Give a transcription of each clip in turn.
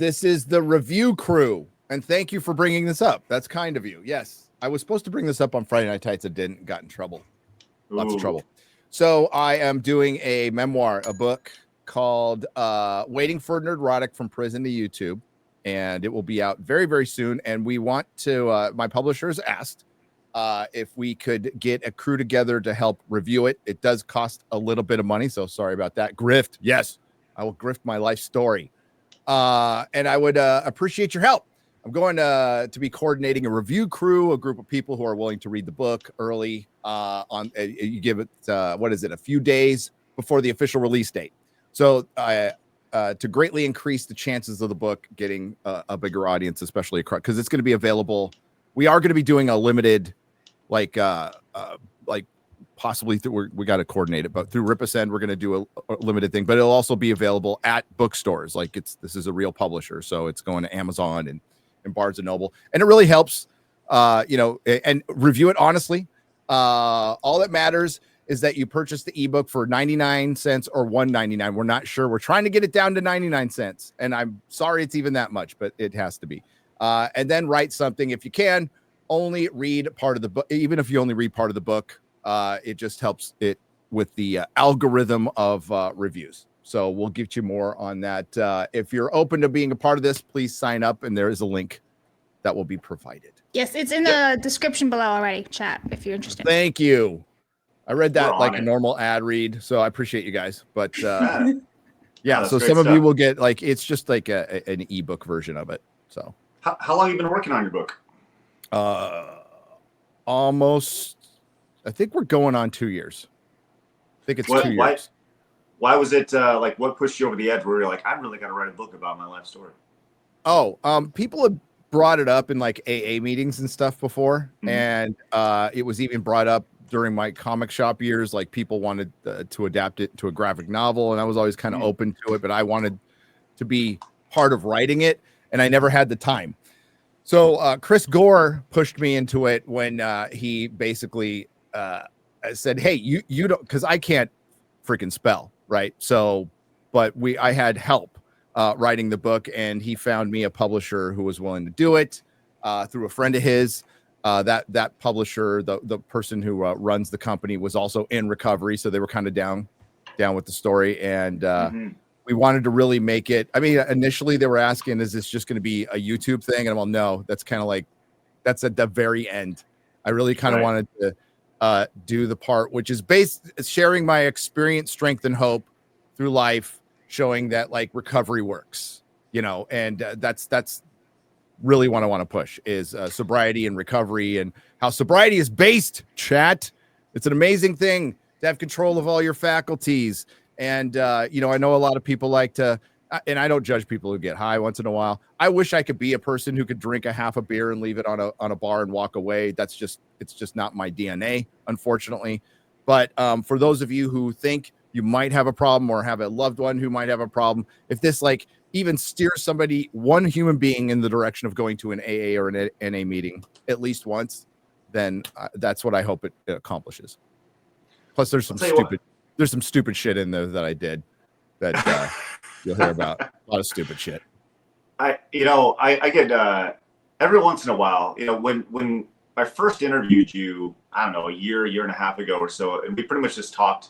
This is the review crew, and thank you for bringing this up. That's kind of you. Yes, I was supposed to bring this up on Friday Night Tights. I didn't. Got in trouble. Lots of trouble. So I am doing a memoir, a book called Waiting for Nerdrotic from Prison to YouTube, and it will be out very, very soon. And we want to, my publishers asked if we could get a crew together to help review it. It does cost a little bit of money, so sorry about that. Grift, yes, I will grift my life story. And I would appreciate your help. I'm going to be coordinating a review crew, a group of people who are willing to read the book early you give it, a few days before the official release date. So to greatly increase the chances of the book getting a bigger audience, especially because it's going to be available. We are going to be doing a limited, possibly we got to coordinate it, but through Ripasend, we're going to do a limited thing, but it'll also be available at bookstores. This is a real publisher. So it's going to Amazon and Barnes and Noble, and it really helps, and review it honestly. All that matters is that you purchase the ebook for 99 cents or $1.99. We're not sure. We're trying to get it down to 99 cents. And I'm sorry it's even that much, but it has to be. And then write something. If you can, only read part of the book. Even if you only read part of the book, it just helps it with the algorithm of reviews. So we'll give you more on that. If you're open to being a part of this, please sign up. And there is a link that will be provided. Yes, it's in the description below already, chat, if you're interested. Thank you. I read that like a normal ad read, so I appreciate you guys. But yeah, so some of you will get it's just like an ebook version of it. So how long have you been working on your book? Almost. I think we're going on 2 years. I think it's 2 years. Why was it what pushed you over the edge where you're like, I'm really gonna write a book about my life story? People have brought it up in like AA meetings and stuff before, and it was even brought up during my comic shop years. Like people wanted to adapt it to a graphic novel, and I was always kind of open to it, but I wanted to be part of writing it, and I never had the time. So Chris Gore pushed me into it when he basically said, "Hey, you don't," because I can't freaking spell, right? So, but I had help writing the book, and he found me a publisher who was willing to do it through a friend of his. That publisher, the person who runs the company, was also in recovery, so they were kind of down with the story, and we wanted to really make it. I mean, initially they were asking, "Is this just going to be a YouTube thing?" And I'm like, "No, that's kind of like that's at the very end." I really kind of wanted to do the part which is sharing my experience, strength, and hope through life, showing that like recovery works, and that's really what I want to push is sobriety and recovery, and how sobriety is based, chat. It's an amazing thing to have control of all your faculties. And, I know a lot of people like to, and I don't judge people who get high once in a while. I wish I could be a person who could drink a half a beer and leave it on a bar and walk away. It's just not my DNA, unfortunately. But for those of you who think you might have a problem or have a loved one who might have a problem, if this even steers one human being in the direction of going to an AA or an NA meeting at least once, then that's what I hope it accomplishes. Plus, there's some stupid shit in there that I did that you'll hear about. A lot of stupid shit. I get every once in a while, when I first interviewed you, I don't know, a year and a half ago or so, and we pretty much just talked.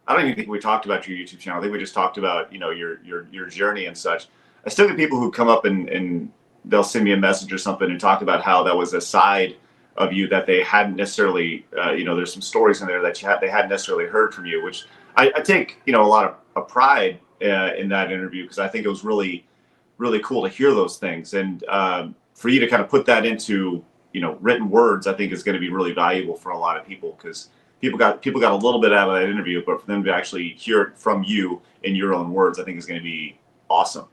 I don't even think we talked about your YouTube channel. I think we just talked about, your journey and such. I still get people who come up and they'll send me a message or something and talk about how that was a side of you that they hadn't necessarily, there's some stories in there that they hadn't necessarily heard from you, which I take, a lot of pride in that interview, because I think it was really, really cool to hear those things. And for you to kind of put that into, written words, I think is going to be really valuable for a lot of people, because people got a little bit out of that interview, but for them to actually hear it from you in your own words, I think is going to be awesome.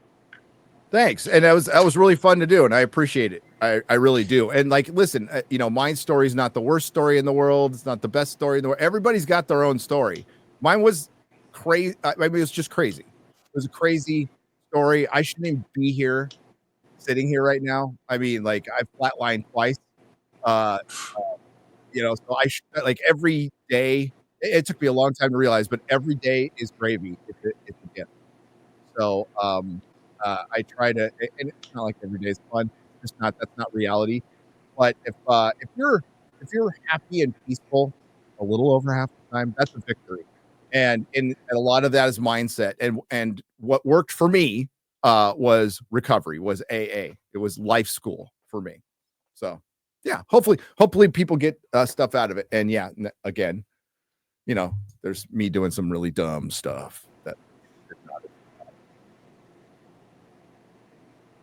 Thanks. And that was really fun to do, and I appreciate it. I really do. And listen, my story is not the worst story in the world. It's not the best story in the world. Everybody's got their own story. Mine was crazy. I mean, it was just crazy. It was a crazy story. I shouldn't even be here, sitting here right now. I mean, I flatlined twice. So I should, every day. It took me a long time to realize, but every day is gravy if it gets. So I try to, and it's not like every day is fun. It's not, that's not reality. But if you're happy and peaceful a little over half the time, that's a victory. And a lot of that is mindset. And what worked for me was recovery, was AA. It was life school for me. So yeah, hopefully people get stuff out of it. And yeah, again, you know, there's me doing some really dumb stuff that.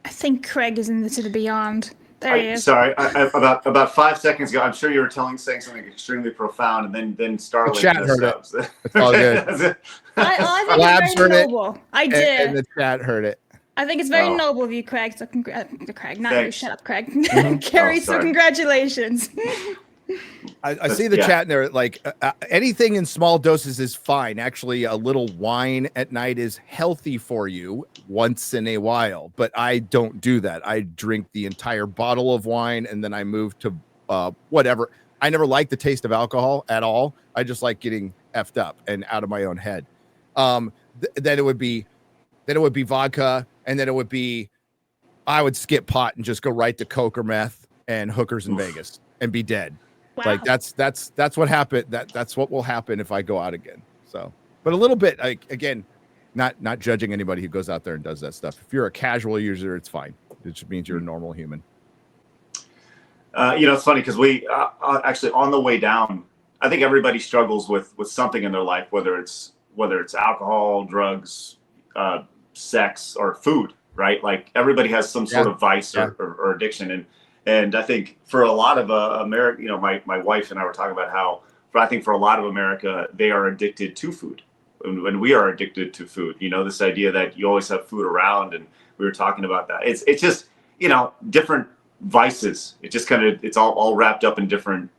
I think Craig is in the to the beyond. There he is. Sorry, about 5 seconds ago, I'm sure you were saying something extremely profound, and then Starlink the chat heard it. It's all good. I think Blabs it's very heard noble. it, I did. and the chat heard it. I think it's very noble of you, Craig. So Craig, not you. Shut up, Craig. Mm-hmm. Carrie, so congratulations. I see the chat in there. Like anything in small doses is fine. Actually, a little wine at night is healthy for you once in a while. But I don't do that. I drink the entire bottle of wine and then I move to whatever. I never liked the taste of alcohol at all. I just like getting effed up and out of my own head. Then it would be vodka, and then it would be. I would skip pot and just go right to coke or meth and hookers in Vegas and be dead. Wow. Like that's what happened. That's what will happen if I go out again. So, but a little bit, like, again, not judging anybody who goes out there and does that stuff. If you're a casual user, it's fine. It just means you're a normal human. It's funny because we actually on the way down, I think everybody struggles with something in their life, whether it's alcohol, drugs, sex, or food, right? Like everybody has some sort of vice or addiction. And I think for a lot of America, my wife and I were talking about how, I think for a lot of America, they are addicted to food. When we are addicted to food, this idea that you always have food around, and we were talking about that. It's just, different vices. It just kind of, it's all wrapped up in different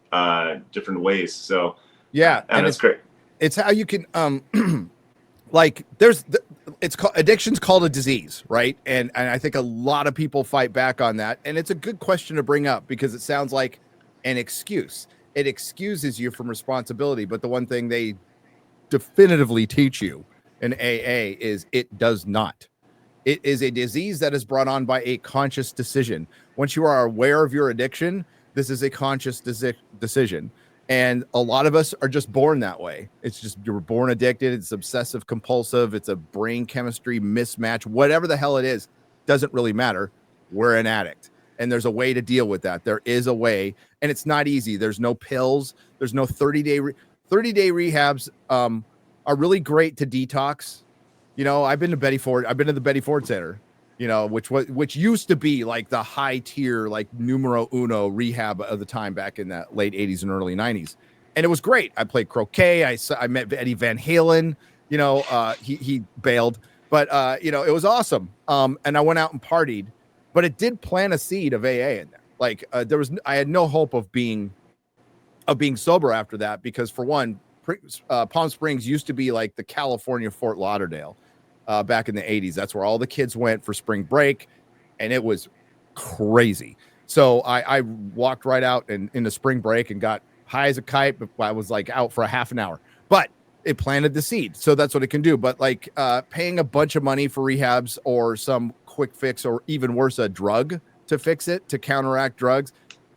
ways. So yeah, and it's great. It's how you can, like it's called addiction's called a disease, right? And I think a lot of people fight back on that. And it's a good question to bring up because it sounds like an excuse. It excuses you from responsibility. But the one thing they definitively teach you in AA is it does not. It is a disease that is brought on by a conscious decision. Once you are aware of your addiction, this is a conscious decision. And a lot of us are just born that way. It's just, you're born addicted. It's obsessive compulsive. It's a brain chemistry mismatch. Whatever the hell it is, doesn't really matter. We're an addict. And there's a way to deal with that. There is a way. And it's not easy. There's no pills. There's no 30-day rehabs are really great to detox. I've been to Betty Ford. I've been to the Betty Ford Center, which used to be like the high tier, like numero uno rehab of the time back in the late 80s and early 90s. And it was great. I played croquet. I met Eddie Van Halen, he bailed, but it was awesome. And I went out and partied, but it did plant a seed of AA in there. Like I had no hope of being sober after that, because for one, Palm Springs used to be like the California Fort Lauderdale. Back in the 80s. That's where all the kids went for spring break, and it was crazy. So I walked right out and into spring break and got high as a kite, but I was like out for a half an hour. But it planted the seed, so that's what it can do. But like paying a bunch of money for rehabs or some quick fix, or even worse, a drug to fix it, to counteract drugs,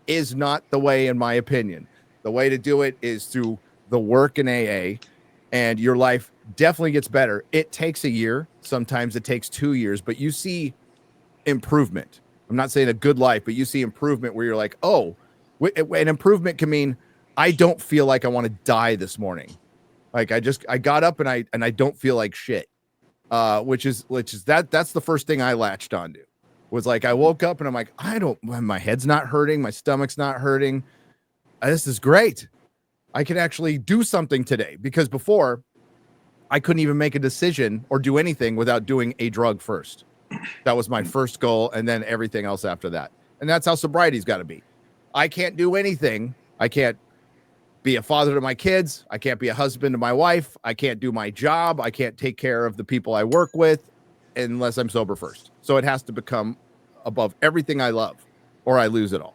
is not the way, in my opinion. The way to do it is through the work in AA, and your life definitely gets better. It takes a year. Sometimes it takes 2 years, but you see improvement. I'm not saying a good life, but you see improvement where you're like, oh, an improvement can mean I don't feel like I want to die this morning. Like I got up and I don't feel like shit. Which is that's the first thing I latched onto, was like, I woke up and I'm like, my head's not hurting. My stomach's not hurting. This is great. I can actually do something today, because before I couldn't even make a decision or do anything without doing a drug first. That was my first goal, and then everything else after that. And that's how sobriety's got to be. I can't do anything. I can't be a father to my kids. I can't be a husband to my wife. I can't do my job. I can't take care of the people I work with unless I'm sober first. So it has to become above everything I love, or I lose it all.